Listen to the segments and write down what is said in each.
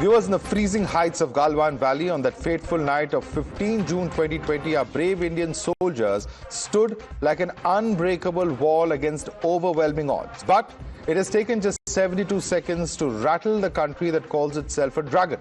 Viewers, in the freezing heights of Galwan Valley on that fateful night of 15 June 2020, our brave Indian soldiers stood like an unbreakable wall against overwhelming odds. But it has taken just 72 seconds to rattle the country that calls itself a dragon.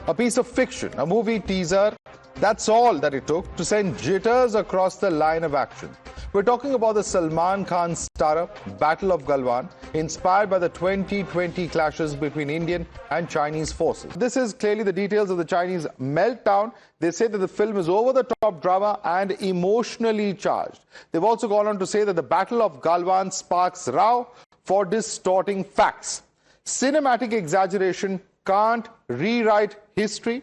A piece of fiction, a movie teaser, that's all that it took to send jitters across the line of action. We're talking about the Salman Khan starrer, Battle of Galwan, inspired by the 2020 clashes between Indian and Chinese forces. This is clearly the details of the Chinese meltdown. They say that the film is over-the-top drama and emotionally charged. They've also gone on to say that the Battle of Galwan sparks row for distorting facts. Cinematic exaggeration can't rewrite history.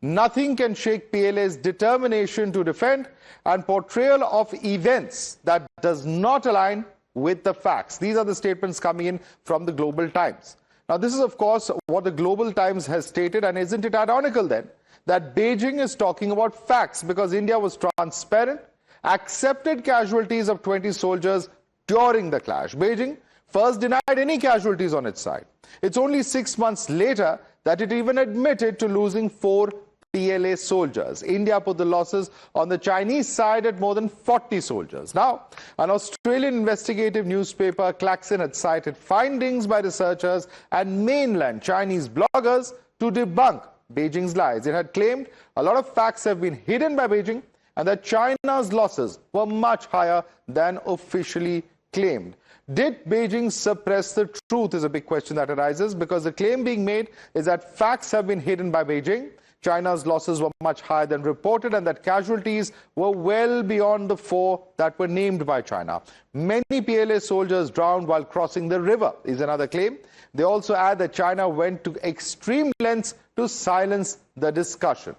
Nothing can shake PLA's determination to defend, and portrayal of events that does not align with the facts. These are the statements coming in from the Global Times. Now, this is, of course, what the Global Times has stated, and isn't it ironical then that Beijing is talking about facts because India was transparent, accepted casualties of 20 soldiers during the clash. Beijing first denied any casualties on its side. It's only 6 months later that it even admitted to losing 4 PLA soldiers. India put the losses on the Chinese side at more than 40 soldiers. Now, an Australian investigative newspaper, Klaxon, had cited findings by researchers and mainland Chinese bloggers to debunk Beijing's lies. It had claimed a lot of facts have been hidden by Beijing and that China's losses were much higher than officially claimed. Did Beijing suppress the truth is a big question that arises, because the claim being made is that facts have been hidden by Beijing. China's losses were much higher than reported and that casualties were well beyond the 4 that were named by China. Many PLA soldiers drowned while crossing the river is another claim. They also add that China went to extreme lengths to silence the discussion.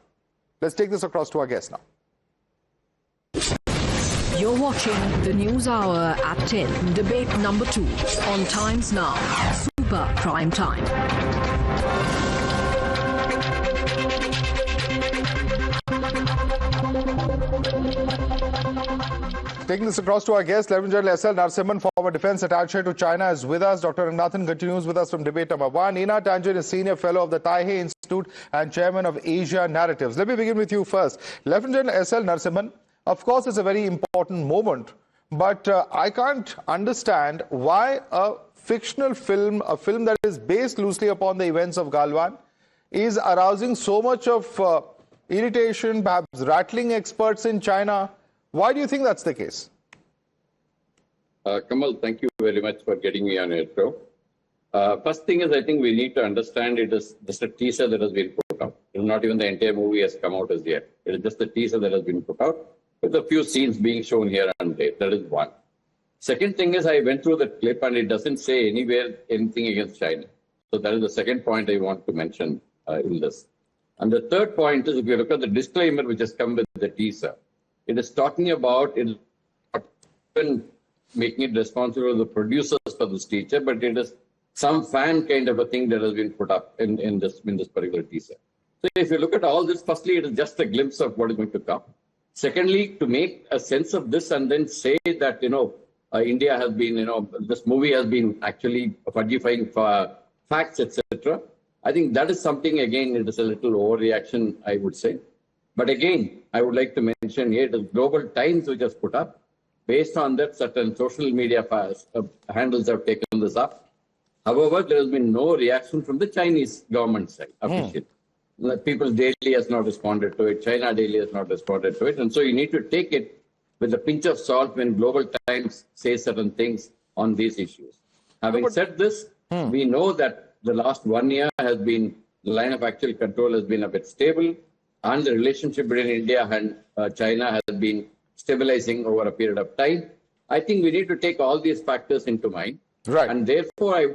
Let's take this across to our guest now. You're watching the News Hour at 10, debate number 2 on Times Now, Super Prime Time. Taking this across to our guest, Lieutenant General S.L. Narasimhan, former defense attaché to China, is with us. Dr. Ranganathan continues with us from debate number 1. Ina Tanjin is senior fellow of the Taipei Institute and chairman of Asia Narratives. Let me begin with you first. Lieutenant General S.L. Narasimhan, of course, it's a very important moment, but I can't understand why a fictional film, a film that is based loosely upon the events of Galwan, is arousing so much of irritation, perhaps rattling experts in China. Why do you think that's the case? Kamal, thank you very much for getting me on your show. First thing is, I think we need to understand it is just a teaser that has been put out. Not even the entire movie has come out as yet. It is just a teaser that has been put out, with a few scenes being shown here and there. That is one. Second thing is, I went through the clip and it doesn't say anywhere anything against China. So that is the second point I want to mention in this. And the third point is, if you look at the disclaimer which has come with the teaser, it is talking about it even making it responsible to the producers for this teaser, but it is some fan kind of a thing that has been put up in this particular teaser. So if you look at all this, firstly, it is just a glimpse of what is going to come. Secondly, to make a sense of this and then say that, India has been, this movie has been actually fudgifying facts, etc. I think that is something, again, it is a little overreaction, I would say. But again, I would like to mention here, it is Global Times which has put up. Based on that, certain social media handles have taken this up. However, there has been no reaction from the Chinese government side, officially. People's Daily has not responded to it. China Daily has not responded to it. And so you need to take it with a pinch of salt when Global Times says certain things on these issues. Having said this, we know that the last 1 year has been, the line of actual control has been a bit stable, and the relationship between India and China has been stabilizing over a period of time. I think we need to take all these factors into mind. Right. And therefore, I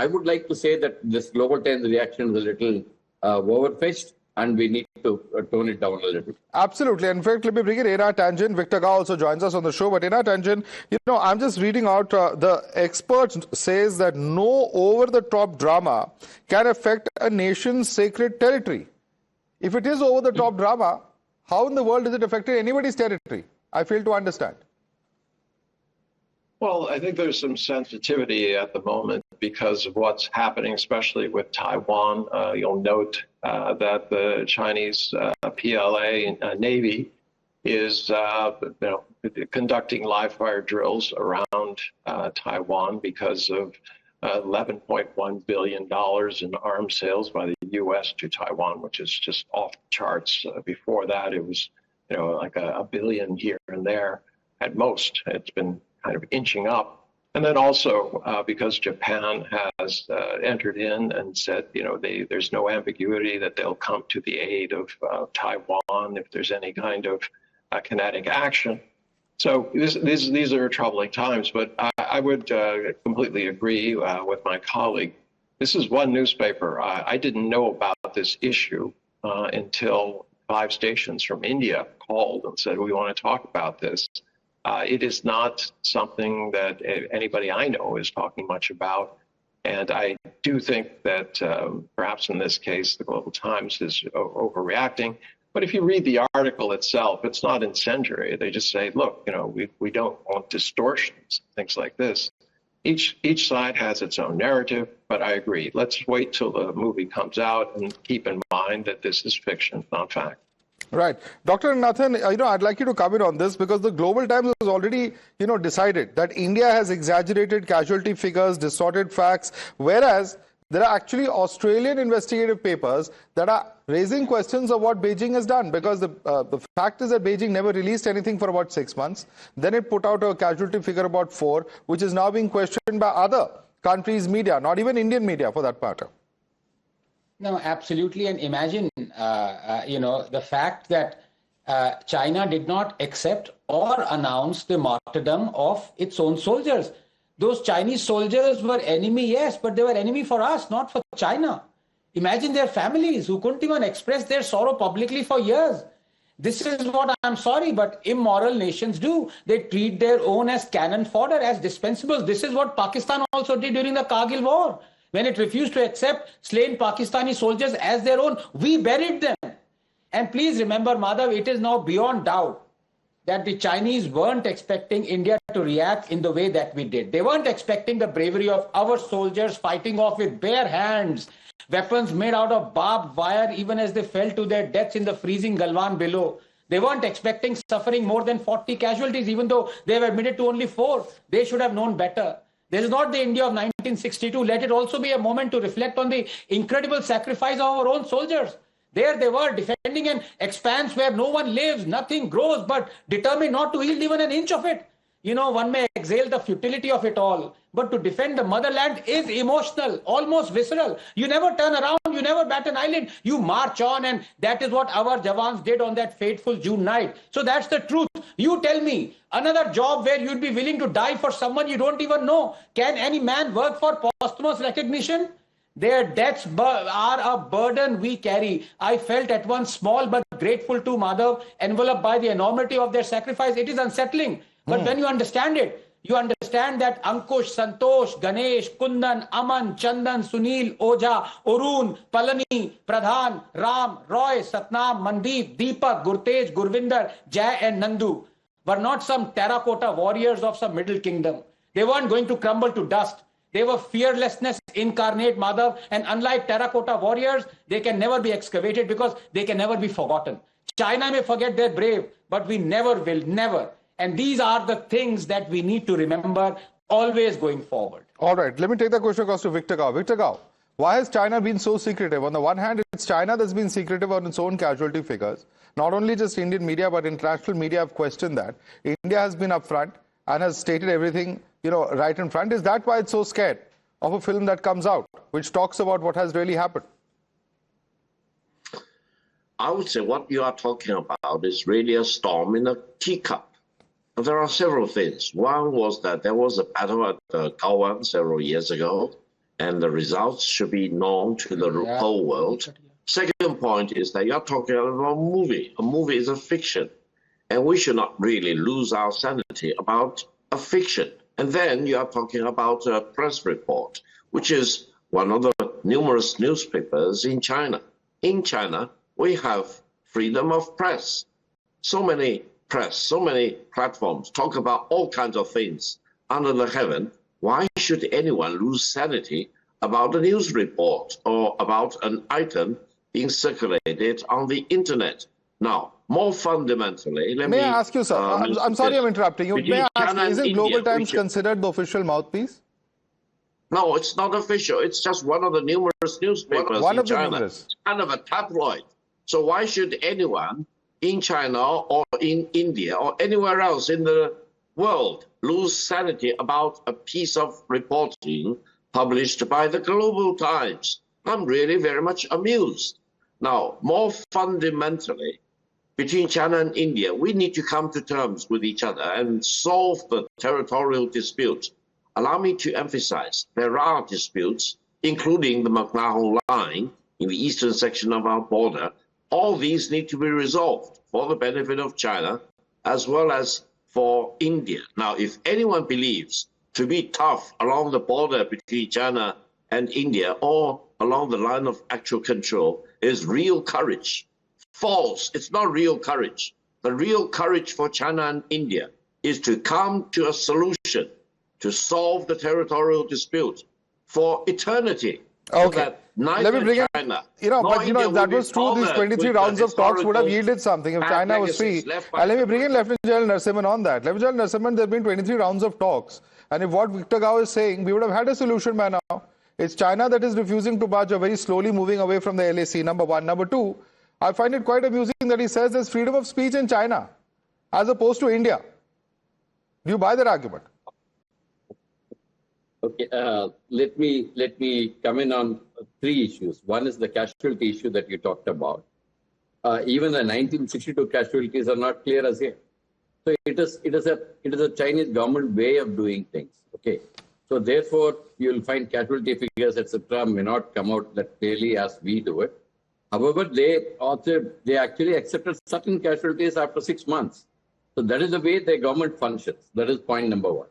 would like to say that this Global Times reaction is a little overfetched, and we need to tone it down a little. Absolutely. In fact, let me bring in Ina Tanjin. Victor Gao also joins us on the show. But Ina Tanjin, I'm just reading out, the expert says that no over-the-top drama can affect a nation's sacred territory. If it is over-the-top drama, how in the world is it affecting anybody's territory? I fail to understand. Well, I think there's some sensitivity at the moment because of what's happening, especially with Taiwan. You'll note that the Chinese PLA Navy is conducting live fire drills around Taiwan because of $11.1 billion in arms sales by the U.S. to Taiwan, which is just off the charts. Before that, it was like a billion here and there at most. It's been kind of inching up. And then also because Japan has entered in and said, there's no ambiguity that they'll come to the aid of Taiwan if there's any kind of kinetic action. So these are troubling times, but I would completely agree with my colleague. This is one newspaper. I didn't know about this issue until 5 stations from India called and said, we want to talk about this. It is not something that anybody I know is talking much about. And I do think that perhaps in this case, the Global Times is overreacting. But if you read the article itself, it's not incendiary. They just say, look, we don't want distortions, things like this. Each side has its own narrative, but I agree. Let's wait till the movie comes out and keep in mind that this is fiction, not fact. Right. Dr. Nathan, I'd like you to comment on this because the Global Times has already, decided that India has exaggerated casualty figures, distorted facts, whereas there are actually Australian investigative papers that are raising questions of what Beijing has done, because the fact is that Beijing never released anything for about 6 months. Then it put out a casualty figure about 4, which is now being questioned by other countries' media, not even Indian media for that matter. No, absolutely. And imagine, the fact that China did not accept or announce the martyrdom of its own soldiers. Those Chinese soldiers were enemy, yes, but they were enemy for us, not for China. Imagine their families who couldn't even express their sorrow publicly for years. This is what, I'm sorry, but immoral nations do. They treat their own as cannon fodder, as dispensables. This is what Pakistan also did during the Kargil war. When it refused to accept slain Pakistani soldiers as their own, we buried them. And please remember, Madhav, it is now beyond doubt that the Chinese weren't expecting India to react in the way that we did. They weren't expecting the bravery of our soldiers fighting off with bare hands, weapons made out of barbed wire, even as they fell to their deaths in the freezing Galwan below. They weren't expecting suffering more than 40 casualties, even though they have admitted to only 4. They should have known better. This is not the India of 1962. Let it also be a moment to reflect on the incredible sacrifice of our own soldiers. There they were, defending an expanse where no one lives, nothing grows, but determined not to yield even an inch of it. One may exhale the futility of it all, but to defend the motherland is emotional, almost visceral. You never turn around, you never bat an eyelid, you march on, and that is what our Jawans did on that fateful June night. So that's the truth. You tell me, another job where you'd be willing to die for someone you don't even know. Can any man work for posthumous recognition? Their deaths are a burden we carry. I felt at once small but grateful to Madhav, enveloped by the enormity of their sacrifice. It is unsettling. But when you understand it, you understand that Ankush, Santosh, Ganesh, Kundan, Aman, Chandan, Sunil, Oja, Arun, Palani, Pradhan, Ram, Roy, Satnam, Mandeep, Deepak, Gurtej, Gurvinder, Jai and Nandu were not some terracotta warriors of some middle kingdom. They weren't going to crumble to dust. They were fearlessness incarnate, Madhav, and unlike terracotta warriors, they can never be excavated because they can never be forgotten. China may forget their brave, but we never will, never. And these are the things that we need to remember always going forward. All right, let me take the question across to Victor Gao. Victor Gao, why has China been so secretive? On the one hand, it's China that's been secretive on its own casualty figures. Not only just Indian media, but international media have questioned that. India has been upfront and has stated everything, right in front. Is that why it's so scared of a film that comes out, which talks about what has really happened? I would say what you are talking about is really a storm in a teacup. There are several things. One was that there was a battle at Galwan several years ago, and the results should be known to the whole world. Second point is that you're talking about a movie. A movie is a fiction, and we should not really lose our sanity about a fiction. And then you are talking about a press report, which is one of the numerous newspapers in China. In China, we have freedom of press. So many press, so many platforms talk about all kinds of things. under the heaven, why should anyone lose sanity about a news report or about an item being circulated on the internet? Now, more fundamentally, May I ask you, sir? I'm sorry I'm interrupting you. May I ask, isn't Global Times considered the official mouthpiece? No, it's not official. It's just one of the numerous newspapers in China. It's kind of a tabloid. So why should anyone in China or in India or anywhere else in the world lose sanity about a piece of reporting published by the Global Times? I'm really very much amused. Now, more fundamentally, between China and India, we need to come to terms with each other and solve the territorial dispute. Allow me to emphasize, there are disputes, including the McMahon line in the eastern section of our border. All these need to be resolved for the benefit of China as well as for India. Now, if anyone believes to be tough along the border between China and India or along the line of actual control is real courage. False. It's not real courage. The real courage for China and India is to come to a solution to solve the territorial dispute for eternity. Okay. So that let me bring China, in, if that was true, these 23 rounds of talks would have yielded something if China was free. And let me bring in Lieutenant General Narasimhan on that. Lieutenant General Narasimhan, there have been 23 rounds of talks. And if what Victor Gao is saying, we would have had a solution by now. It's China that is refusing to budge or very slowly moving away from the LAC, number one. Number two, I find it quite amusing that he says there's freedom of speech in China as opposed to India. Do you buy that argument? Okay, let me come in on three issues. One is the casualty issue that you talked about. Even the 1962 casualties are not clear as yet. So it is a Chinese government way of doing things. Okay, so therefore you will find casualty figures, etc., may not come out that clearly as we do it. However, they actually accepted certain casualties after 6 months. So that is the way the government functions. That is point number one.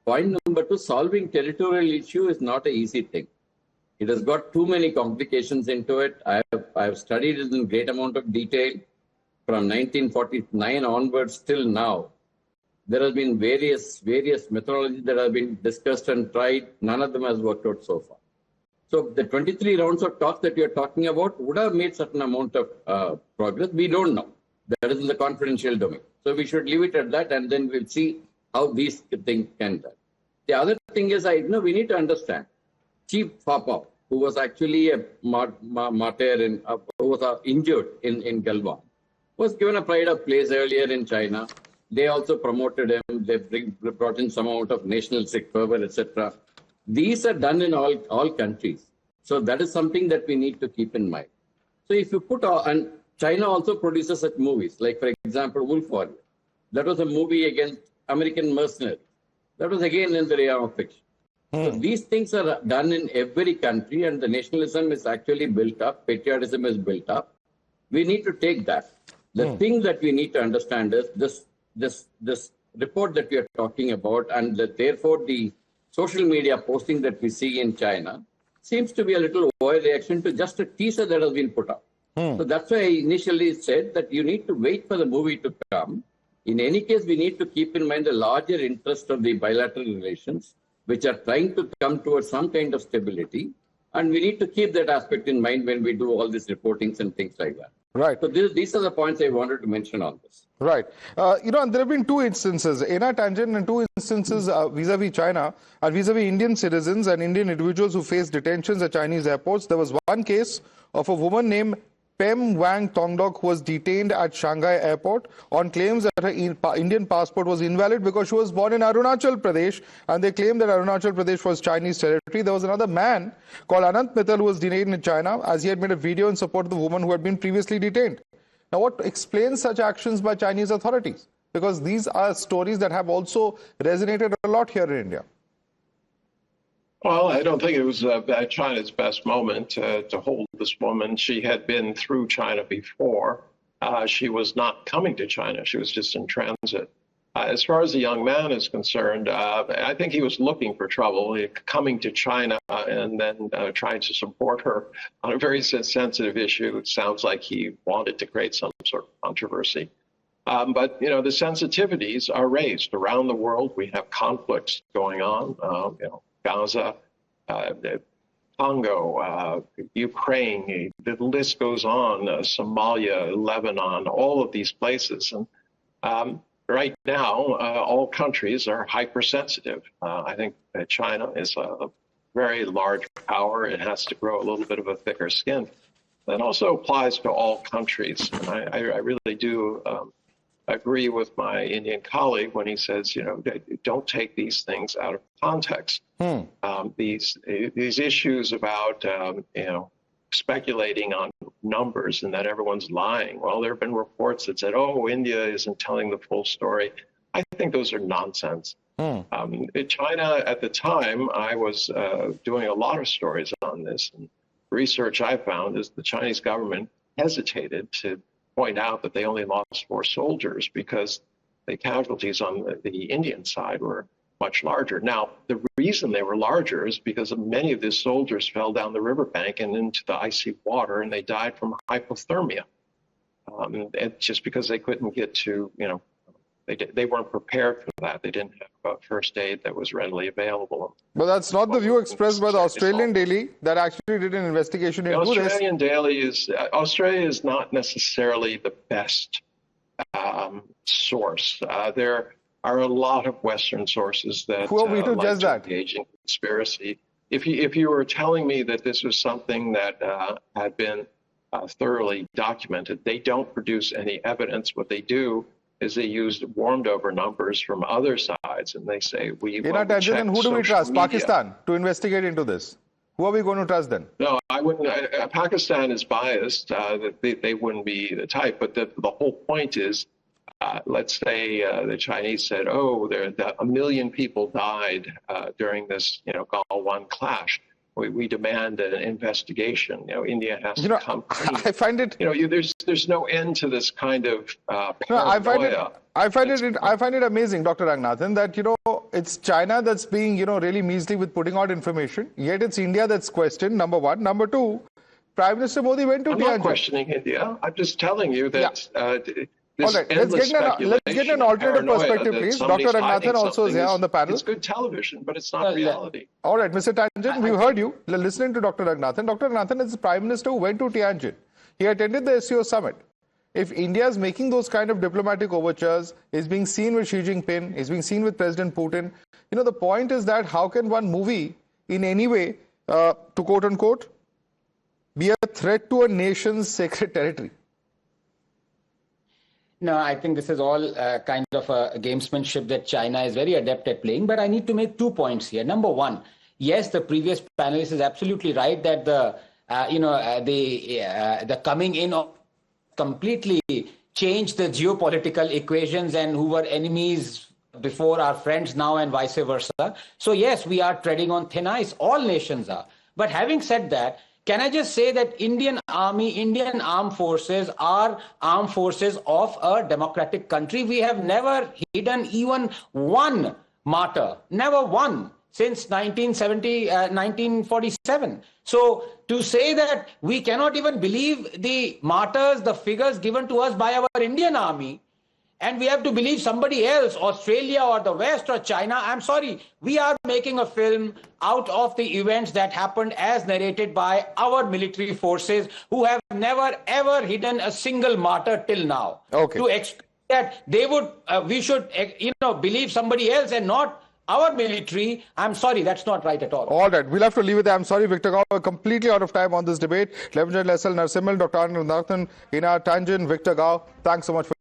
Point number two, solving territorial issue is not an easy thing. It has got too many complications into it. I have studied it in great amount of detail from 1949 onwards till now. There have been various methodologies that have been discussed and tried. None of them has worked out so far. So the 23 rounds of talks that you're talking about would have made certain amount of progress. We don't know. That is in the confidential domain. So we should leave it at that, and then we'll see how these things can done. The other thing is, we need to understand, Chief Fapop, who was actually a martyr and who was injured in Galwan, was given a pride of place earlier in China. They also promoted him. They brought in some amount of nationalistic fervor, etc. These are done in all countries. So that is something that we need to keep in mind. So if you put, and China also produces such movies, like for example, Wolf Warrior. That was a movie against American mercenaries. That was again in the realm of fiction. So these things are done in every country, and the nationalism is actually built up, patriotism is built up. We need to take that. The thing that we need to understand is this report that we are talking about, and that therefore the social media posting that we see in China seems to be a little overreaction to just a teaser that has been put up. So that's why I initially said that you need to wait for the movie to come. In any case, we need to keep in mind the larger interest of the bilateral relations, which are trying to come towards some kind of stability. And we need to keep that aspect in mind when we do all these reportings and things like that. Right. So these are the points I wanted to mention on this. Right. And there have been two instances, Ena Tangent, and two instances vis-a-vis China and vis-a-vis Indian citizens and Indian individuals who faced detentions at Chinese airports. There was one case of a woman named Pem Wang Tongdok, who was detained at Shanghai airport on claims that her Indian passport was invalid because she was born in Arunachal Pradesh, and they claimed that Arunachal Pradesh was Chinese territory. There was another man called Anant Mittal who was detained in China as he had made a video in support of the woman who had been previously detained. Now, what explains such actions by Chinese authorities? Because these are stories that have also resonated a lot here in India. Well, I don't think it was China's best moment to hold this woman. She had been through China before. She was not coming to China. She was just in transit. As far as the young man is concerned, I think he was looking for trouble, coming to China and then trying to support her on a very sensitive issue. It sounds like he wanted to create some sort of controversy. But the sensitivities are raised around the world. We have conflicts going on. Gaza, Congo, Ukraine. The list goes on. Somalia, Lebanon, all of these places, and right now, all countries are hypersensitive. I think that China is a very large power. It has to grow a little bit of a thicker skin. That also applies to all countries. And I really do agree with my Indian colleague when he says, don't take these things out of context. These issues about, speculating on numbers and that everyone's lying. Well, there have been reports that said, oh, India isn't telling the full story. I think those are nonsense. In China, at the time, I was doing a lot of stories on this. And research I found is the Chinese government hesitated to point out that they only lost 4 soldiers because the casualties on the Indian side were much larger. Now, the reason they were larger is because many of these soldiers fell down the riverbank and into the icy water, and they died from hypothermia. And just because they couldn't get to, they weren't prepared for that. They didn't have first aid that was readily available. But that's not the view expressed by the Australian daily that actually did an investigation into this. Australia is not necessarily the best source. There are a lot of Western sources that who are we to judge that? Engage in conspiracy. If you were telling me that this was something that had been thoroughly documented, they don't produce any evidence. What they do is they use warmed over numbers from other sides, and they say then who do we trust? Media. Pakistan to investigate into this. Who are we going to trust then? No, I wouldn't. Pakistan is biased. They wouldn't be the type. But the whole point is, let's say the Chinese said, "Oh, 1 million people died during this, Galwan clash." We demand an investigation. India has to come clean. I find it. There's no end to this kind of paranoia. I find it amazing, Dr. Ranganathan, that it's China that's being really measly with putting out information. Yet it's India that's questioned. Number one. Number two, Prime Minister Modi went to Tianjin. I'm not questioning India. I'm just telling you that. All right, let's get an alternative perspective, please. Dr. Ranganathan also is here on the panel. It's good television, but it's not reality. All right, Mr. Tangent, we heard you listening to Dr. Ranganathan. Dr. Ranganathan is the Prime Minister who went to Tianjin. He attended the SCO summit. If India is making those kind of diplomatic overtures, is being seen with Xi Jinping, is being seen with President Putin, the point is that how can one movie in any way, to quote unquote, be a threat to a nation's sacred territory? No, I think this is all kind of a gamesmanship that China is very adept at playing. But I need to make 2 points here. Number one, yes, the previous panelist is absolutely right that the coming in of completely changed the geopolitical equations, and who were enemies before are friends now, and vice versa. So yes, we are treading on thin ice. All nations are. But having said that, can I just say that Indian Army, Indian armed forces are armed forces of a democratic country. We have never hidden even one martyr, never one since 1947. So to say that we cannot even believe the martyrs, the figures given to us by our Indian Army, and we have to believe somebody else, Australia or the West or China, I'm sorry, we are making a film out of the events that happened as narrated by our military forces, who have never ever hidden a single martyr till now. Okay. To expect that they would, we should, believe somebody else and not our military, I'm sorry, that's not right at all. All right, we'll have to leave it there. I'm sorry, Victor Gao, we're completely out of time on this debate. Lieutenant General S.L. Narasimhan, Dr. Ranganathan in our tangent. Victor Gao, thanks so much for joining.